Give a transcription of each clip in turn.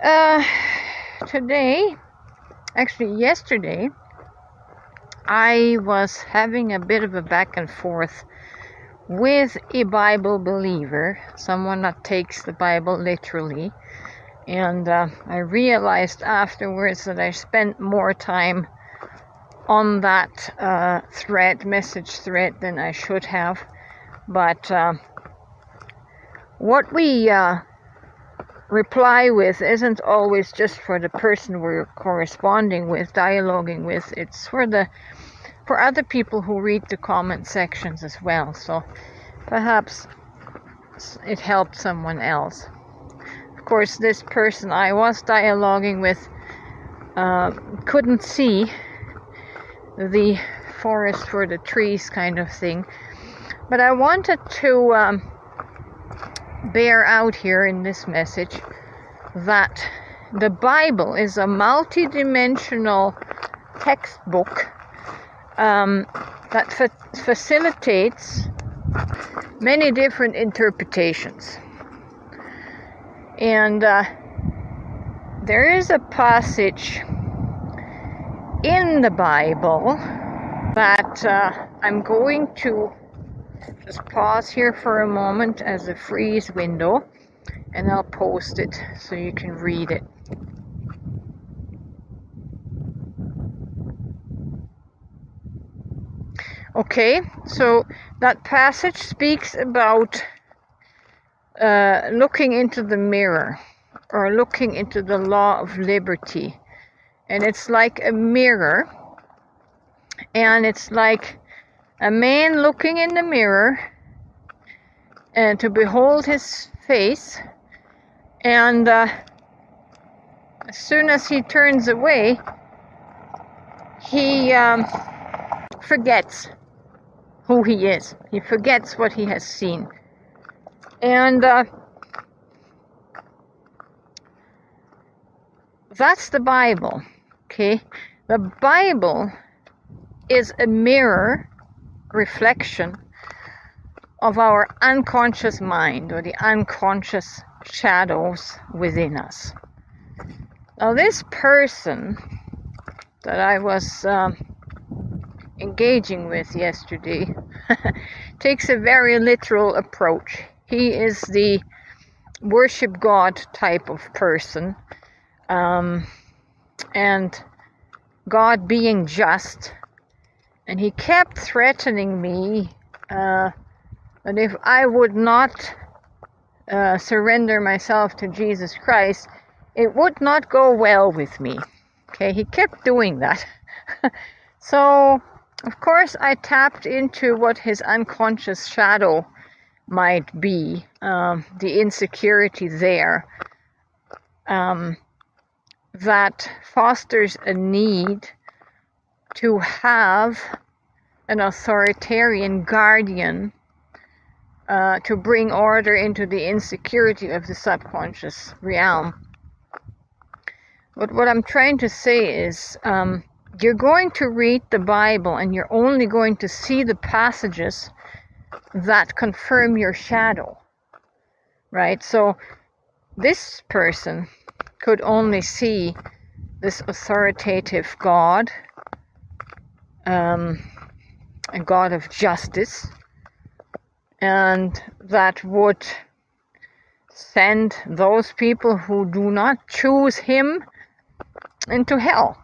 Uh, Yesterday, I was having a bit of a back and forth with a Bible believer, someone that takes the Bible literally. And I realized afterwards that I spent more time on that message thread, than I should have. But what we reply with isn't always just for the person we're corresponding with, dialoguing with. It's for other people who read the comment sections as well. So perhaps it helped someone else. Of course, this person I was dialoguing with couldn't see the forest for the trees kind of thing. But I wanted to bear out here in this message that the Bible is a multi-dimensional textbook that facilitates many different interpretations. And there is a passage in the Bible that I'm going to just pause here for a moment as a freeze window, and I'll post it so you can read it. Okay, so that passage speaks about looking into the mirror, or looking into the law of liberty. And it's like a mirror, and it's like a man looking in the mirror and to behold his face, and as soon as he turns away, he forgets who he is. He forgets what he has seen. And that's the Bible, okay? The Bible is a mirror reflection of our unconscious mind, or the unconscious shadows within us. Now, this person that I was engaging with yesterday takes a very literal approach. He is the worship God type of person, and God being just. And he kept threatening me that if I would not surrender myself to Jesus Christ, it would not go well with me. Okay, he kept doing that. So, of course, I tapped into what his unconscious shadow might be, the insecurity there, that fosters a need to have an authoritarian guardian to bring order into the insecurity of the subconscious realm. But what I'm trying to say is, you're going to read the Bible and you're only going to see the passages that confirm your shadow, right? So this person could only see this authoritative God, a God of justice, and that would send those people who do not choose him into hell.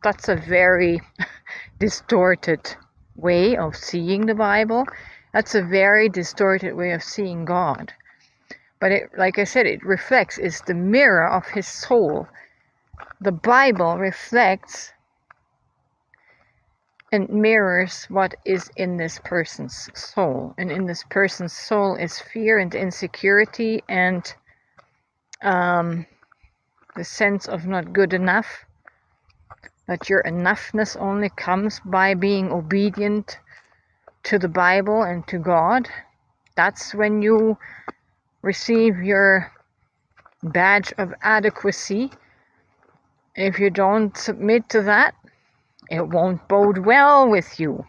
That's a very distorted way of seeing the Bible. That's a very distorted way of seeing God. But it, like I said, it reflects, it's the mirror of his soul. The Bible reflects and mirrors what is in this person's soul. And in this person's soul is fear and insecurity, and the sense of not good enough. That your enoughness only comes by being obedient to the Bible and to God. That's when you receive your badge of adequacy. If you don't submit to that, it won't bode well with you.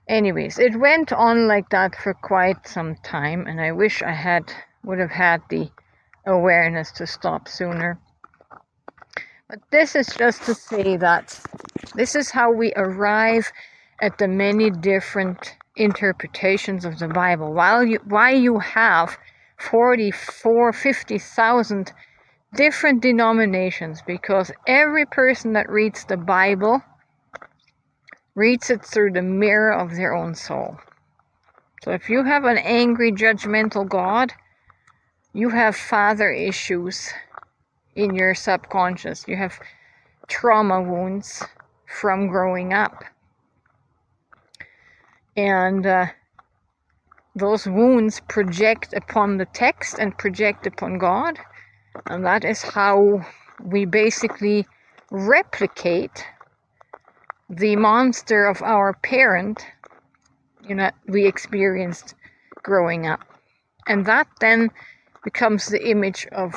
Anyways, it went on like that for quite some time, and I wish I would have had the awareness to stop sooner. But this is just to say that this is how we arrive at the many different interpretations of the Bible. Why you have 50,000 different denominations, because every person that reads the Bible reads it through the mirror of their own soul. So if you have an angry, judgmental God, you have father issues in your subconscious. You have trauma wounds from growing up. And those wounds project upon the text and project upon God. And that is how we basically replicate the monster of our parent, we experienced growing up. And that then becomes the image of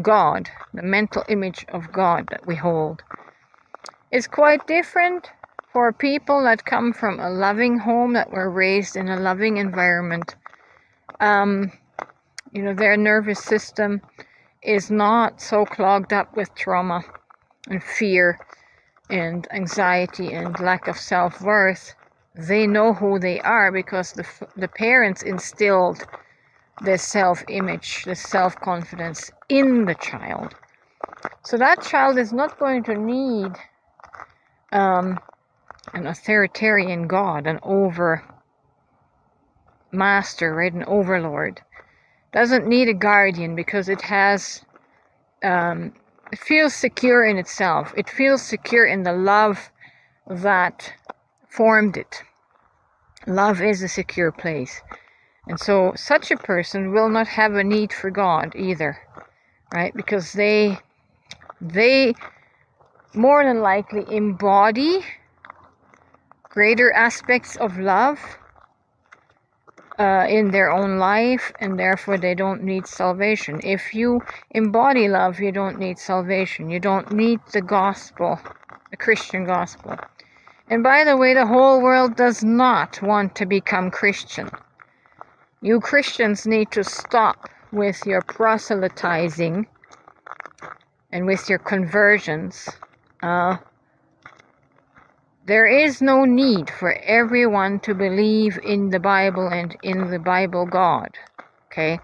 God, the mental image of God that we hold. It's quite different for people that come from a loving home, that were raised in a loving environment. Their nervous system is not so clogged up with trauma and fear and anxiety and lack of self-worth. They know who they are because the parents instilled this self-image, this self-confidence in the child. So that child is not going to need an authoritarian God, an master, right? An overlord. Doesn't need a guardian because it has, it feels secure in itself. It feels secure in the love that formed it. Love is a secure place. And so such a person will not have a need for God either, right? Because they more than likely embody greater aspects of love in their own life, and therefore they don't need salvation. If you embody love, you don't need salvation. You don't need the gospel, the Christian gospel. And by the way, the whole world does not want to become Christian. You Christians need to stop with your proselytizing and with your conversions. There is no need for everyone to believe in the Bible and in the Bible God. Okay?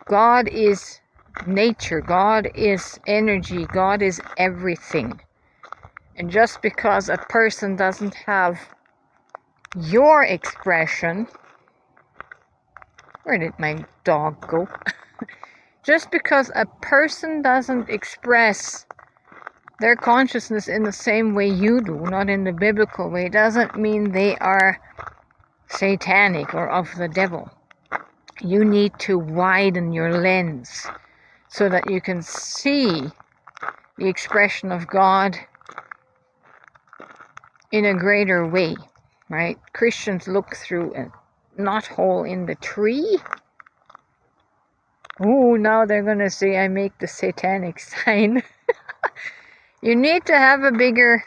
God is nature. God is energy. God is everything. And just because a person doesn't have your expression... Where did my dog go? Just because a person doesn't express their consciousness in the same way you do, not in the biblical way, doesn't mean they are satanic or of the devil. You need to widen your lens so that you can see the expression of God in a greater way, right? Christians look through a knothole in the tree. Oh, now they're going to say I make the satanic sign. You need to have a bigger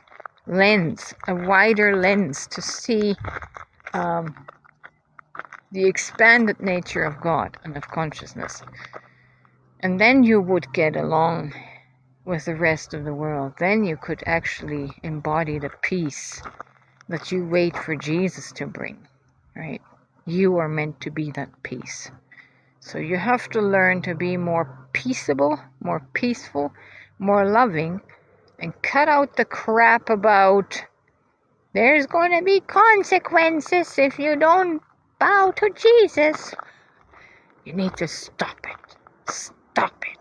lens, a wider lens to see the expanded nature of God and of consciousness. And then you would get along with the rest of the world. Then you could actually embody the peace that you wait for Jesus to bring, right? You are meant to be that peace. So you have to learn to be more peaceable, more peaceful, more loving, and cut out the crap about there's going to be consequences if you don't bow to Jesus. You need to stop it. Stop it.